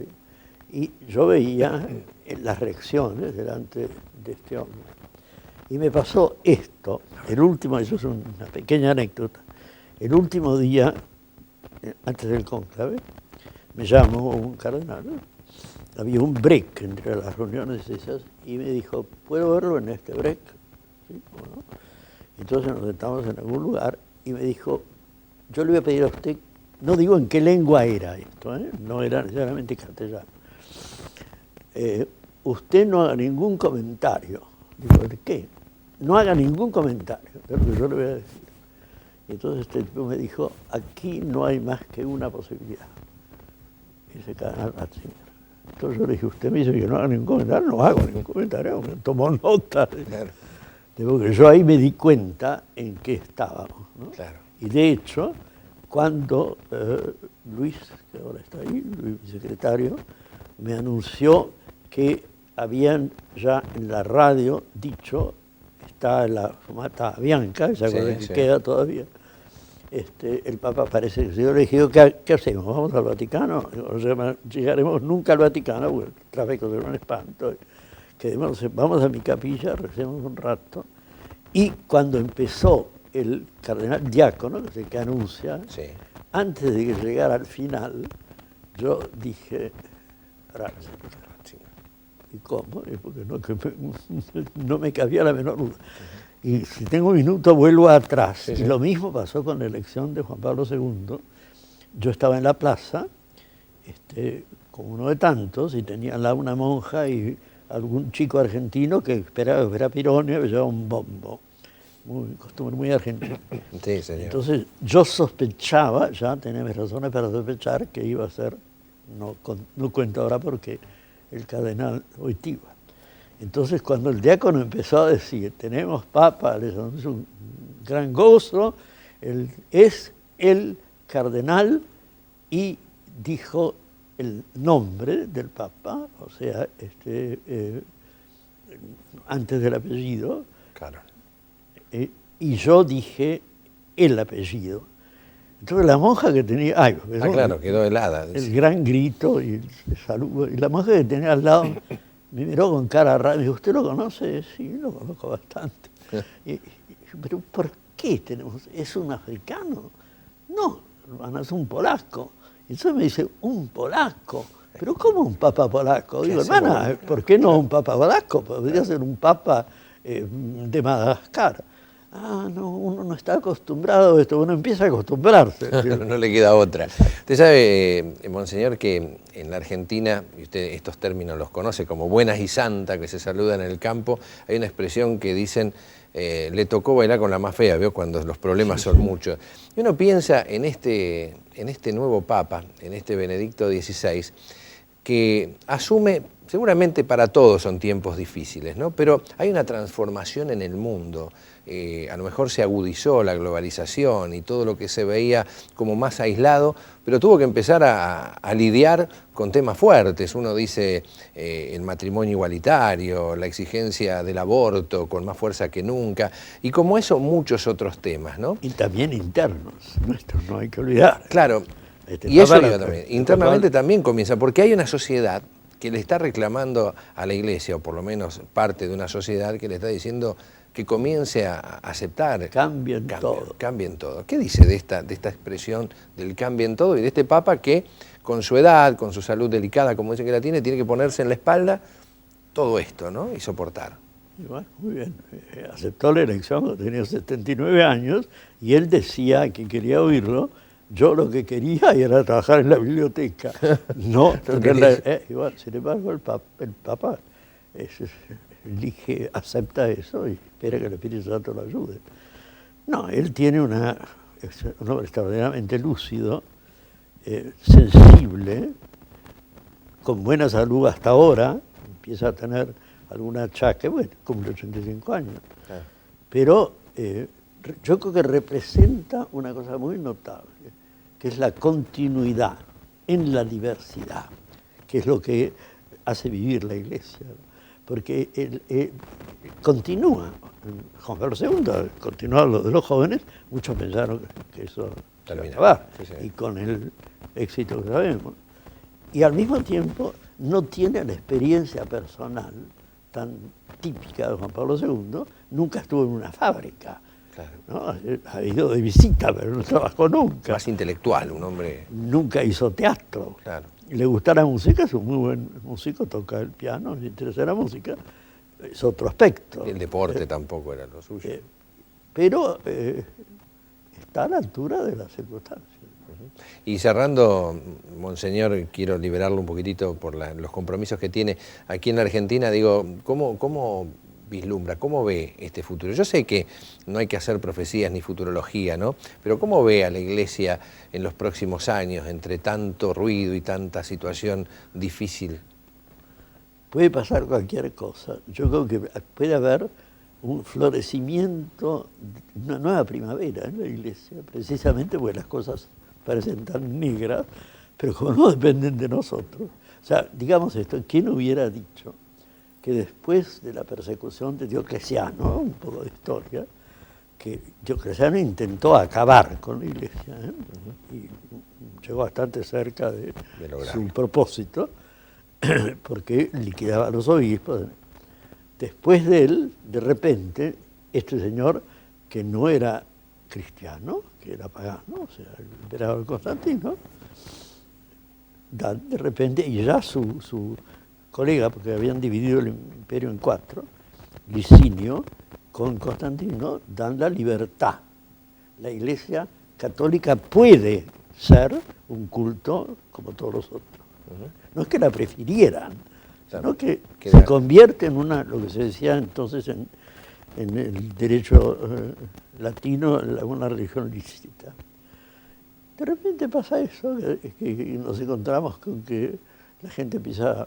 y yo veía las reacciones delante de este hombre. Y me pasó esto, el último, eso es una pequeña anécdota, el último día, antes del cónclave, me llamó un cardenal, había un break entre las reuniones esas, y me dijo, ¿puedo verlo en este break? ¿Sí? Bueno, entonces nos sentamos en algún lugar y me dijo, yo le voy a pedir a usted, no digo en qué lengua era esto, no era necesariamente castellano, usted no haga ningún comentario. Digo, ¿de qué? No haga ningún comentario, es lo que yo le voy a decir. Y entonces este tipo me dijo, aquí no hay más que una posibilidad. Ese canal Ratzinger. Entonces yo le dije, usted me dice que no haga ningún comentario, no hago ningún comentario, tomó nota. Claro. Porque yo ahí me di cuenta en qué estábamos, ¿no? Claro. Y de hecho, cuando Luis, que ahora está ahí, Luis, mi secretario, me anunció que habían ya en la radio dicho, está la fumata Bianca, esa cosa que queda todavía, el Papa parece que yo le dije, ¿qué hacemos? ¿Vamos al Vaticano? O sea, llegaremos nunca al Vaticano, porque el tráfico será un espanto. Vamos a mi capilla, recemos un rato. Y cuando empezó el cardenal Diácono, que es el que anuncia, antes de que llegara al final, yo dije, Ratzinger. ¿Y cómo? Porque no me cabía la menor duda. Y si tengo un minuto vuelvo atrás. Y lo mismo pasó con la elección de Juan Pablo II. Yo estaba en la plaza, como uno de tantos, y tenía al lado una monja y algún chico argentino que esperaba ver a Pironio y llevaba un bombo. Costumbre muy argentina. Sí, señor. Entonces yo sospechaba, ya tenía mis razones para sospechar, que iba a ser, no cuento ahora porque el cardenal Wojtyła. Entonces cuando el diácono empezó a decir, tenemos papa, es un gran gozo, es el cardenal, y dijo el nombre del papa, o sea, antes del apellido, claro. Y yo dije el apellido. Entonces la monja que tenía, claro, quedó helada. El gran grito y el saludo, y la monja que tenía al lado me miró con cara rara y me dijo, ¿usted lo conoce? Sí, lo conozco bastante. Pero ¿por qué tenemos? ¿Es un africano? No, hermano, es un polaco. Y entonces me dice, ¿un polaco? ¿Pero cómo un papa polaco? Digo, hermana, ¿por qué no un papa polaco? Podría ser un papa de Madagascar. No, uno no está acostumbrado a esto, uno empieza a acostumbrarse. No le queda otra. Usted sabe, monseñor, que en la Argentina, y usted estos términos los conoce como buenas y santas, que se saludan en el campo, hay una expresión que dicen, le tocó bailar con la más fea, ¿vio? Cuando los problemas son muchos. Y uno piensa en este nuevo Papa, en este Benedicto XVI, que asume, seguramente para todos son tiempos difíciles, ¿no? Pero hay una transformación en el mundo. A lo mejor se agudizó la globalización y todo lo que se veía como más aislado, pero tuvo que empezar a lidiar con temas fuertes. Uno dice el matrimonio igualitario, la exigencia del aborto con más fuerza que nunca, y como eso muchos otros temas, ¿no? Y también internos, nuestros, no hay que olvidar. Claro, y eso digo también. Internamente también comienza, porque hay una sociedad que le está reclamando a la Iglesia, o por lo menos parte de una sociedad que le está diciendo que comience a aceptar. Cambien todo. Cambien todo. ¿Qué dice de esta expresión del cambien todo y de este Papa que con su edad, con su salud delicada, como dice que la tiene que ponerse en la espalda todo esto, ¿no? Y soportar? Y bueno, muy bien. Aceptó la elección cuando tenía 79 años y él decía que quería oírlo. Yo lo que quería era trabajar en la biblioteca, no tenerla. Igual, sin embargo, el Papa elige, acepta eso y espera que el Espíritu Santo lo ayude. No, él tiene un hombre extraordinariamente lúcido, sensible, con buena salud hasta ahora, empieza a tener alguna achaque, bueno, cumple 85 años. Ah. Pero yo creo que representa una cosa muy notable, que es la continuidad en la diversidad, que es lo que hace vivir la Iglesia. Porque él continúa. Juan Pablo II continúa lo de los jóvenes, muchos pensaron que eso se iba a acabar, sí. Y con el éxito que sabemos. Y al mismo tiempo no tiene la experiencia personal tan típica de Juan Pablo II, nunca estuvo en una fábrica. Claro. ¿No? Ha ido de visita, pero no trabajó nunca. Más intelectual, un hombre. Nunca hizo teatro. Claro. Le gusta la música, es un muy buen músico, toca el piano, le interesa la música, es otro aspecto. El deporte tampoco era lo suyo. Pero está a la altura de las circunstancias. Y cerrando, Monseñor, quiero liberarlo un poquitito por los compromisos que tiene aquí en la Argentina. Digo, ¿cómo vislumbra, cómo ve este futuro? Yo sé que no hay que hacer profecías ni futurología, ¿no? Pero ¿cómo ve a la Iglesia en los próximos años, entre tanto ruido y tanta situación difícil? Puede pasar cualquier cosa. Yo creo que puede haber un florecimiento, una nueva primavera en la Iglesia, precisamente porque las cosas parecen tan negras, pero como no dependen de nosotros. O sea, digamos esto, ¿quién hubiera dicho que después de la persecución de Diocleciano, un poco de historia, que Diocleciano intentó acabar con la Iglesia, y llegó bastante cerca de su propósito, porque liquidaba a los obispos. Después de él, de repente, este señor, que no era cristiano, que era pagano, o sea, el emperador Constantino, de repente, y ya su colega, porque habían dividido el imperio en 4, Licinio con Constantino, dan la libertad. La Iglesia católica puede ser un culto como todos los otros. No es que la prefirieran, sino que se convierte en lo que se decía entonces en el derecho latino, una religión lícita. De repente pasa eso, que nos encontramos con que la gente empieza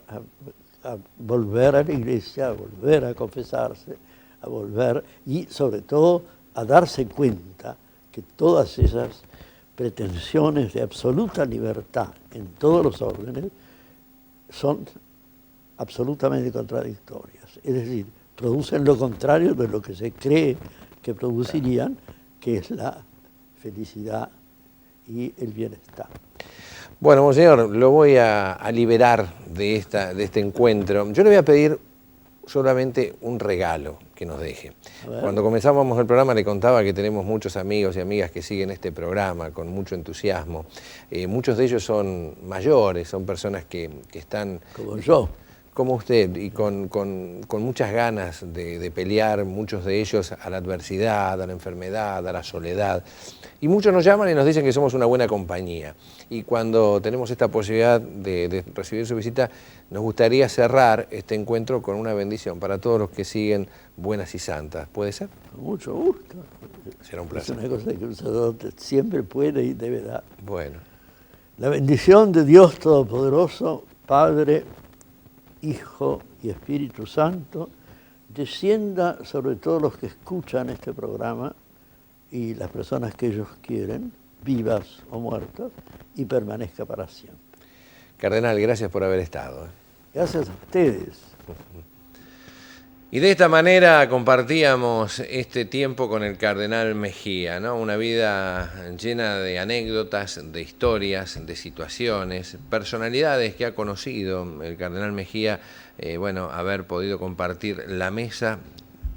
a volver a la Iglesia, a volver a confesarse, a volver y sobre todo a darse cuenta que todas esas pretensiones de absoluta libertad en todos los órdenes son absolutamente contradictorias. Es decir, producen lo contrario de lo que se cree que producirían, que es la felicidad y el bienestar. Bueno, Monseñor, lo voy a liberar de este encuentro. Yo le voy a pedir solamente un regalo que nos deje. Cuando comenzábamos el programa le contaba que tenemos muchos amigos y amigas que siguen este programa con mucho entusiasmo. Muchos de ellos son mayores, son personas que están... Como yo. Como usted, y con muchas ganas de pelear, muchos de ellos a la adversidad, a la enfermedad, a la soledad. Y muchos nos llaman y nos dicen que somos una buena compañía. Y cuando tenemos esta posibilidad de recibir su visita, nos gustaría cerrar este encuentro con una bendición para todos los que siguen Buenas y Santas. ¿Puede ser? Con mucho gusto. Será un placer. Es una cosa que un sacerdote siempre puede y debe dar. Bueno. La bendición de Dios Todopoderoso, Padre, Hijo y Espíritu Santo, descienda sobre todos los que escuchan este programa y las personas que ellos quieren, vivas o muertas, y permanezca para siempre. Cardenal, gracias por haber estado. Gracias a ustedes. Y de esta manera compartíamos este tiempo con el Cardenal Mejía, ¿no? Una vida llena de anécdotas, de historias, de situaciones, personalidades que ha conocido el Cardenal Mejía, haber podido compartir la mesa,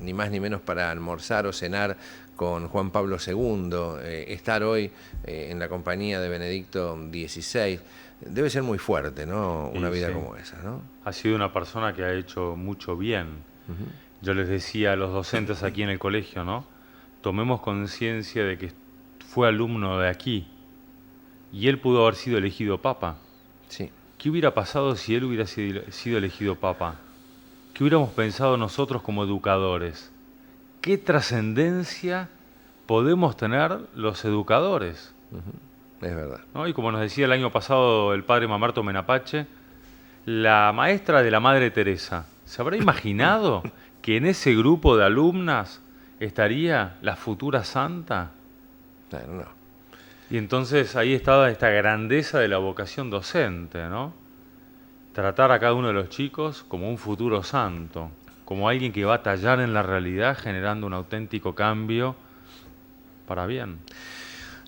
ni más ni menos para almorzar o cenar con Juan Pablo II, estar hoy en la compañía de Benedicto XVI. Debe ser muy fuerte, ¿no? Una vida como esa, ¿no? Ha sido una persona que ha hecho mucho bien. Yo les decía a los docentes aquí en el colegio, ¿no? Tomemos conciencia de que fue alumno de aquí y él pudo haber sido elegido papa. Sí. ¿Qué hubiera pasado si él hubiera sido elegido papa? ¿Qué hubiéramos pensado nosotros como educadores? ¿Qué trascendencia podemos tener los educadores? Es verdad. ¿No? Y como nos decía el año pasado el padre Mamerto Menapache, la maestra de la Madre Teresa, ¿se habrá imaginado que en ese grupo de alumnas estaría la futura santa? Claro, no. Y entonces ahí estaba esta grandeza de la vocación docente, ¿no? Tratar a cada uno de los chicos como un futuro santo, como alguien que va a tallar en la realidad generando un auténtico cambio para bien.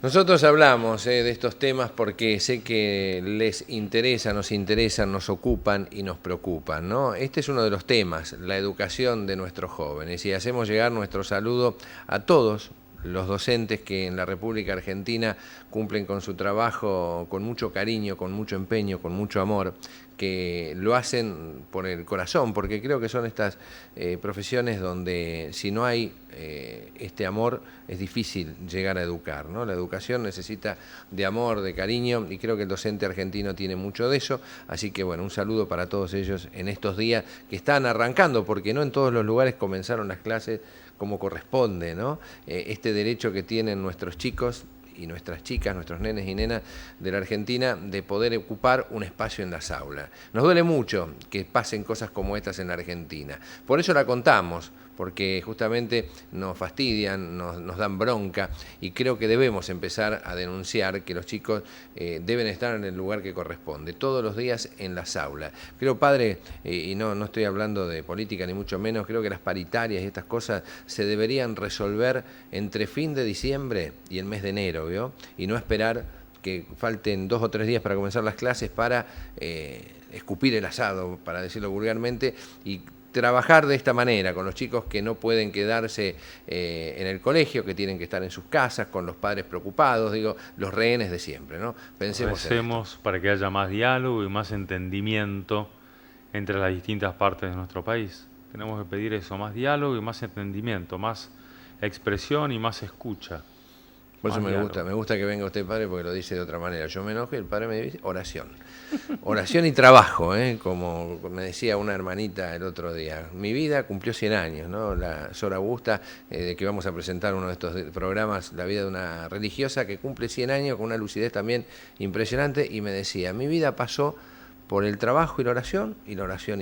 Nosotros hablamos de estos temas porque sé que les interesa, nos ocupan y nos preocupan, ¿no? Este es uno de los temas, la educación de nuestros jóvenes, y hacemos llegar nuestro saludo a todos los docentes que en la República Argentina cumplen con su trabajo con mucho cariño, con mucho empeño, con mucho amor, que lo hacen por el corazón, porque creo que son estas profesiones donde si no hay este amor es difícil llegar a educar, ¿no? La educación necesita de amor, de cariño, y creo que el docente argentino tiene mucho de eso, así que bueno, un saludo para todos ellos en estos días que están arrancando, porque no en todos los lugares comenzaron las clases como corresponde, ¿no? Este derecho que tienen nuestros chicos y nuestras chicas, nuestros nenes y nenas de la Argentina, de poder ocupar un espacio en las aulas. Nos duele mucho que pasen cosas como estas en la Argentina. Por eso la contamos, porque justamente nos fastidian, nos dan bronca, y creo que debemos empezar a denunciar que los chicos deben estar en el lugar que corresponde, todos los días en las aulas. Creo, padre, y no estoy hablando de política ni mucho menos, creo que las paritarias y estas cosas se deberían resolver entre fin de diciembre y el mes de enero, ¿vio? Y no esperar que falten 2 o 3 días para comenzar las clases para escupir el asado, para decirlo vulgarmente, y trabajar de esta manera con los chicos que no pueden quedarse en el colegio, que tienen que estar en sus casas, con los padres preocupados, digo, los rehenes de siempre, ¿no? Pensemos para que haya más diálogo y más entendimiento entre las distintas partes de nuestro país. Tenemos que pedir eso, más diálogo y más entendimiento, más expresión y más escucha. Por eso me gusta que venga usted, padre, porque lo dice de otra manera. Yo me enojo y el padre me dice oración. Oración y trabajo, como me decía una hermanita el otro día. Mi vida cumplió 100 años, ¿no? La Sor Augusta, de que vamos a presentar uno de estos programas, la vida de una religiosa que cumple 100 años con una lucidez también impresionante, y me decía, mi vida pasó por el trabajo y la oración y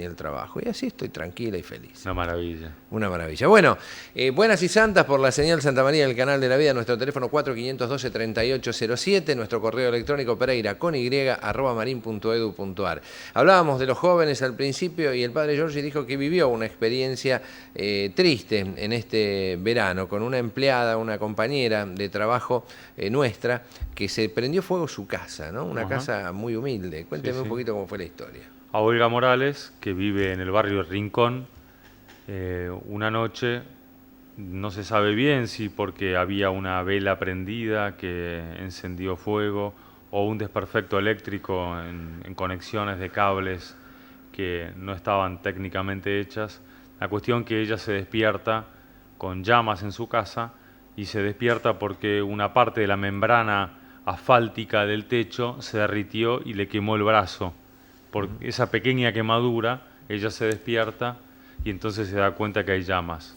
el trabajo. Y así estoy tranquila y feliz. Una maravilla. Una maravilla. Bueno, buenas y santas por la señal Santa María del Canal de la Vida, nuestro teléfono 4512-3807, nuestro correo electrónico pereira@marin.edu.ar. Hablábamos de los jóvenes al principio y el padre Giorgi dijo que vivió una experiencia triste en este verano con una empleada, una compañera de trabajo nuestra, que se prendió fuego su casa, ¿no? Una casa muy humilde. Cuénteme un poquito cómo fue la historia. A Olga Morales, que vive en el barrio Rincón, una noche, no se sabe bien si porque había una vela prendida que encendió fuego o un desperfecto eléctrico en conexiones de cables que no estaban técnicamente hechas. La cuestión que ella se despierta con llamas en su casa y se despierta porque una parte de la membrana asfáltica del techo se derritió y le quemó el brazo. Por esa pequeña quemadura, ella se despierta y entonces se da cuenta que hay llamas.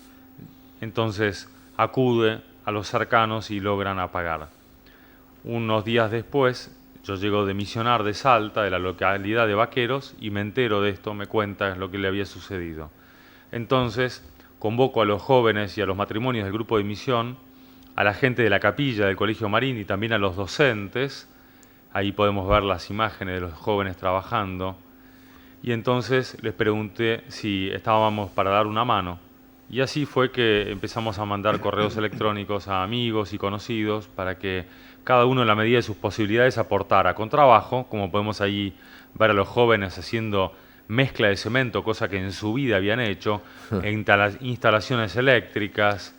Entonces acude a los cercanos y logran apagar. Unos días después yo llego de misionar de Salta, de la localidad de Vaqueros, y me entero de esto, me cuenta lo que le había sucedido. Entonces, convoco a los jóvenes y a los matrimonios del grupo de misión, a la gente de la capilla del Colegio Marín y también a los docentes. Ahí podemos ver las imágenes de los jóvenes trabajando. Y entonces les pregunté si estábamos para dar una mano. Y así fue que empezamos a mandar correos electrónicos a amigos y conocidos para que cada uno en la medida de sus posibilidades aportara con trabajo, como podemos ahí ver a los jóvenes haciendo mezcla de cemento, cosa que en su vida habían hecho, e instalaciones eléctricas,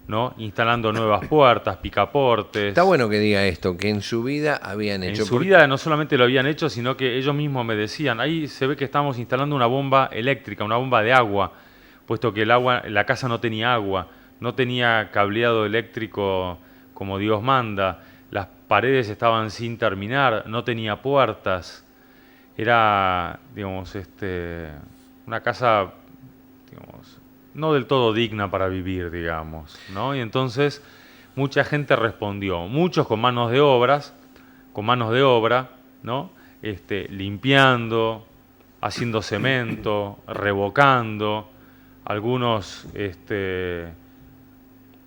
¿no? Instalando nuevas puertas, picaportes. Está bueno que diga esto, que en su vida habían hecho. En su vida no solamente lo habían hecho, sino que ellos mismos me decían, ahí se ve que estamos instalando una bomba eléctrica, una bomba de agua, puesto que la casa no tenía agua, no tenía cableado eléctrico como Dios manda, las paredes estaban sin terminar, no tenía puertas. Era, digamos, una casa, digamos, no del todo digna para vivir, digamos, ¿no? Y entonces mucha gente respondió, muchos con manos de obra, ¿no? Limpiando, haciendo cemento, revocando, algunos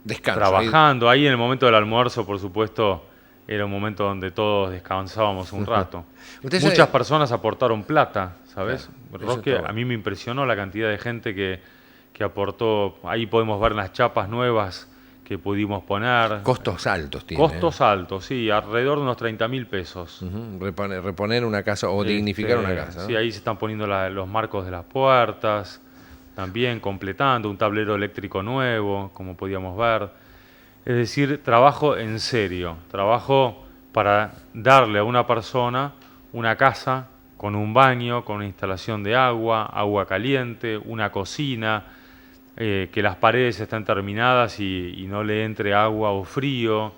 Descanso, trabajando. Ahí en el momento del almuerzo, por supuesto, era un momento donde todos descansábamos un rato. Muchas personas aportaron plata, ¿sabes? Claro, Roque, a mí me impresionó la cantidad de gente que aportó. Ahí podemos ver las chapas nuevas que pudimos poner. Costos altos tiene. Costos altos, sí, alrededor de unos 30.000 pesos. Reponer una casa o dignificar una casa, ¿no? Sí, ahí se están poniendo los marcos de las puertas, también completando un tablero eléctrico nuevo, como podíamos ver. Es decir, trabajo en serio, trabajo para darle a una persona una casa con un baño, con una instalación de agua, agua caliente, una cocina, que las paredes estén terminadas y no le entre agua o frío,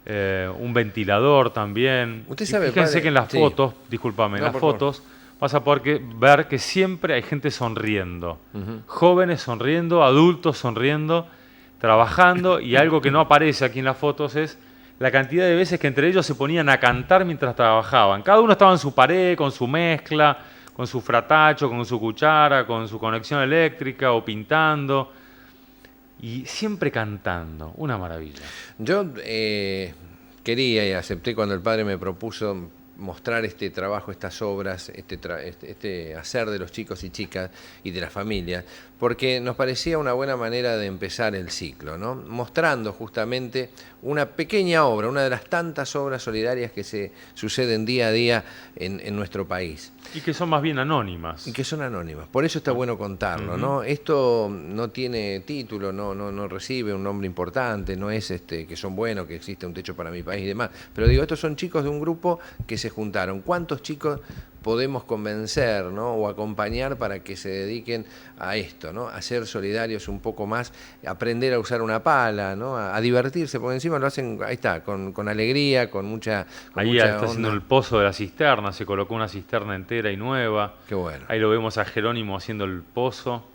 un ventilador también. Usted sabe, fíjense padre, que en las sí. fotos, discúlpame, en las fotos vas a poder ver que siempre hay gente sonriendo, jóvenes sonriendo, adultos sonriendo, trabajando, y algo que no aparece aquí en las fotos es la cantidad de veces que entre ellos se ponían a cantar mientras trabajaban. Cada uno estaba en su pared, con su mezcla, con su fratacho, con su cuchara, con su conexión eléctrica o pintando, y siempre cantando. Una maravilla. Yo quería y acepté cuando el padre me propuso mostrar este trabajo, estas obras, este hacer de los chicos y chicas y de las familias, porque nos parecía una buena manera de empezar el ciclo, ¿no? Mostrando justamente una pequeña obra, una de las tantas obras solidarias que se suceden día a día en nuestro país. Y que son más bien anónimas. Y que son anónimas. Por eso está bueno contarlo, ¿no? Esto no tiene título, no recibe un nombre importante, no es que son buenos, que existe un techo para mi país y demás. Pero digo, estos son chicos de un grupo que se juntaron. ¿Cuántos chicos podemos convencer, ¿no? O acompañar para que se dediquen a esto, ¿no? A ser solidarios un poco más, aprender a usar una pala, ¿no? A divertirse, porque encima lo hacen, ahí está, con alegría, con mucha ahí está haciendo el pozo de la cisterna, se colocó una cisterna entera y nueva. Qué bueno. Ahí lo vemos a Jerónimo haciendo el pozo,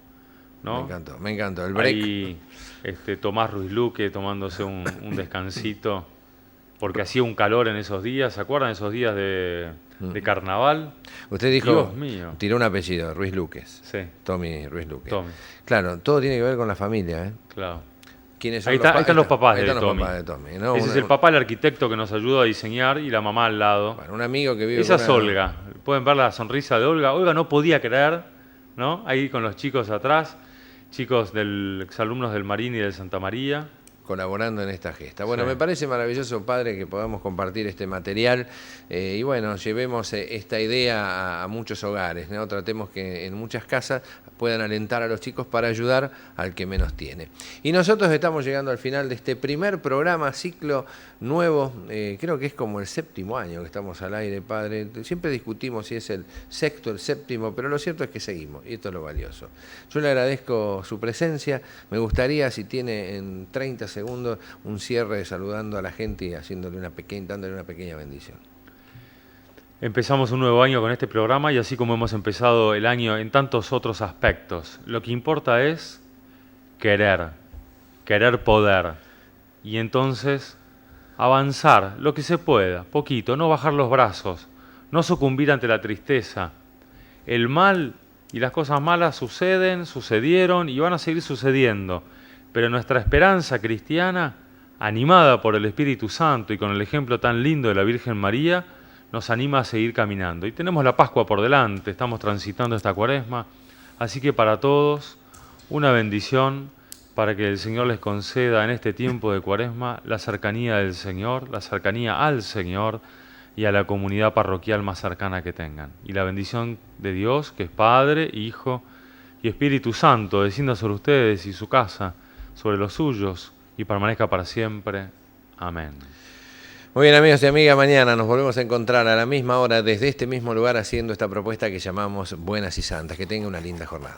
¿no? Me encantó. El break. Ahí Tomás Ruiz Luque tomándose un descansito, porque hacía un calor en esos días, ¿se acuerdan esos días de carnaval? Usted dijo, Dios mío. Tiró un apellido, Ruiz Luques. Sí. Tommy Ruiz Luques. Tommy. Claro, todo tiene que ver con la familia, ¿eh? Claro. ¿Quiénes son Ahí están los papás de Tommy. ¿No? Ese es el papá, el arquitecto que nos ayuda a diseñar, y la mamá al lado. Bueno, un amigo que vive. Esa es Olga. Pueden ver la sonrisa de Olga. Olga no podía creer, ¿no? Ahí con los chicos atrás, chicos exalumnos del Marín y del Santa María. Colaborando en esta gesta. Bueno, Sí. Me parece maravilloso, padre, que podamos compartir este material y bueno, llevemos esta idea a muchos hogares, ¿no? Tratemos que en muchas casas puedan alentar a los chicos para ayudar al que menos tiene. Y nosotros estamos llegando al final de este primer programa, ciclo nuevo, creo que es como el 7º año que estamos al aire, padre. Siempre discutimos si es el 6º, el 7º, pero lo cierto es que seguimos, y esto es lo valioso. Yo le agradezco su presencia, me gustaría, si tiene en 30 segundos, un cierre saludando a la gente y dándole una pequeña bendición. Empezamos un nuevo año con este programa, y así como hemos empezado el año en tantos otros aspectos, lo que importa es querer poder. Y entonces avanzar lo que se pueda, poquito, no bajar los brazos, no sucumbir ante la tristeza. El mal y las cosas malas suceden, sucedieron y van a seguir sucediendo, pero nuestra esperanza cristiana, animada por el Espíritu Santo y con el ejemplo tan lindo de la Virgen María, nos anima a seguir caminando. Y tenemos la Pascua por delante, estamos transitando esta Cuaresma, así que para todos una bendición para que el Señor les conceda en este tiempo de Cuaresma la cercanía del Señor, la cercanía al Señor y a la comunidad parroquial más cercana que tengan. Y la bendición de Dios, que es Padre, Hijo y Espíritu Santo, descienda sobre ustedes y su casa, sobre los suyos, y permanezca para siempre. Amén. Muy bien, amigos y amigas, mañana nos volvemos a encontrar a la misma hora desde este mismo lugar haciendo esta propuesta que llamamos Buenas y Santas. Que tenga una linda jornada.